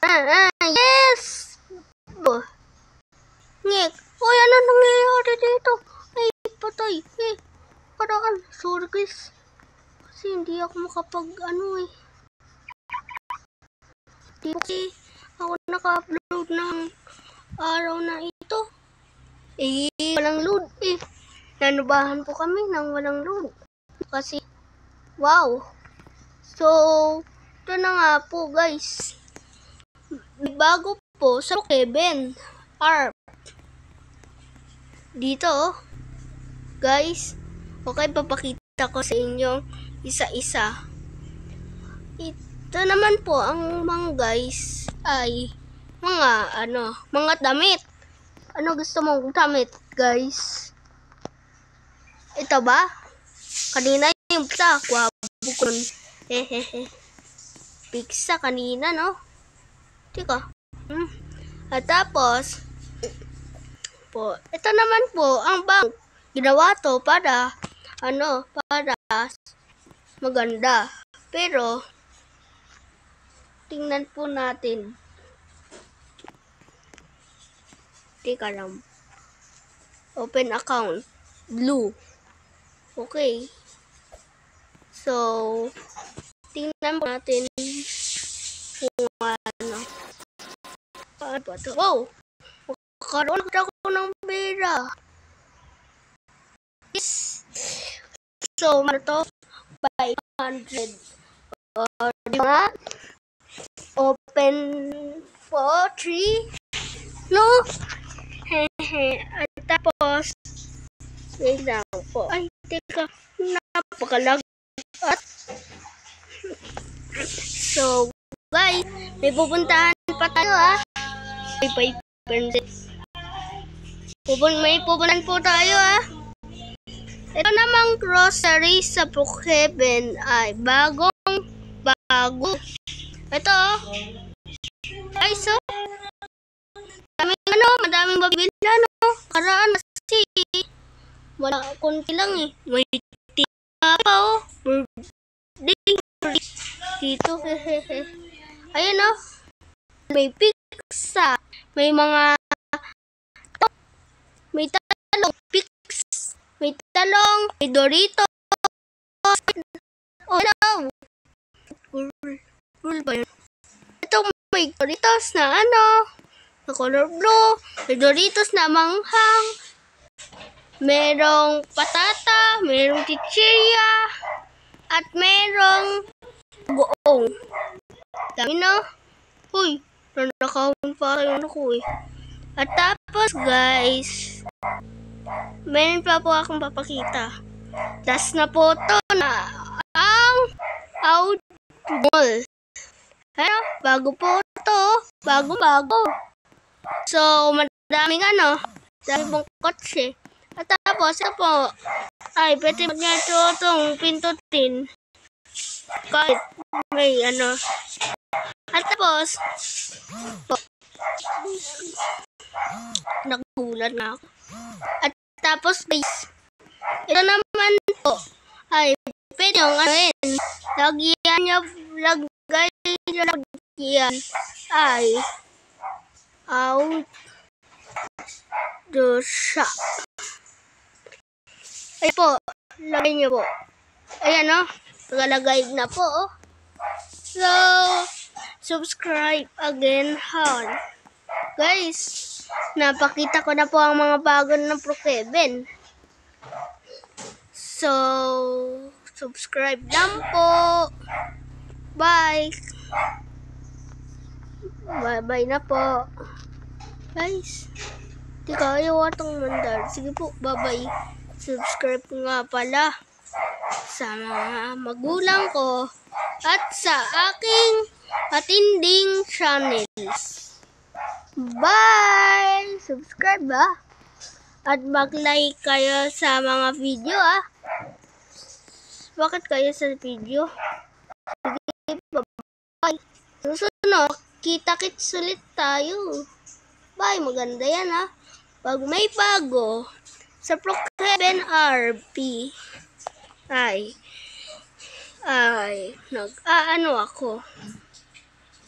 Yes! Oh. Ngek. Hoy, ano nangyayari dito? Ay, patay. Paraan. Sorry guys. Kasi hindi ako makapag Di kasi ako naka-upload ng araw na ito. Walang load Nanubahan po kami ng walang load. Kasi, wow. So, ito na nga po guys. May bago po sa Kevin ARP. Dito, guys. Okay, papakita ko sa inyo isa-isa. Ito naman po ang mga guys ay mga damit. Ano gusto mong damit, guys? Ito ba? Kanina yung pizza. Kwabukon. Pizza kanina, no? Tika. At tapos, ito naman po ang bang ginawa to para maganda. Pero, tingnan po natin. Tika lang. Open account. Blue. Okay. So, tingnan po natin kung ano ba ito. Wow! Magkaroon ako ng pera. So, to 500. Diba? Open po 3. No? At tapos, wait lang po. Ay, teka. Napakalag. So, guys, may pupuntahan pa tayo May pupuntahan po tayo Ito namang grocery sa Brookhaven ay bago. Ito guys, madaming mabibili Karaan kasi wala, konti lang May tika pa dito Ayan may pizza, may mga may talong, may talong, may Doritos. Oh no! Ba yun? Ito may Doritos na na color blue, may Doritos na manghang, merong patata, merong chichirya, at merong goong. Dami Uy, nanakawin pa kayo At tapos guys, meron pa po akong papakita. Last na po to na ang Outmall. Bago po to. Bago. So, madaming dami pong kotse. At tapos, ito po, ay, pwede niya itong pintutin. Kahit may At tapos, nagulat na ako. At tapos, guys, ito naman po, ay, pwede yung lagyan niya, lagyan, ay, out the shop. Ay po, lagay niyo po. Ayan pagalagay na po So, subscribe again Guys, napakita ko na po ang mga bago ng Brookhaven. So, subscribe lang po. Bye. Bye na po. Guys, di kayo atong mandar. Sige po, bye. Subscribe nga pala sa mga magulang ko at sa aking matinding channels. Bye! Subscribe at mag-like kayo sa mga video Bakit kayo sa video? Sige, bye! Susunod, kita-kits ulit tayo. Bye, maganda yan Pag may bago sa Brookhaven RP ay ako.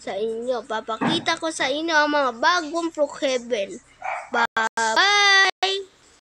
sa inyo. Papakita ko sa inyo ang mga bagong Brookhaven.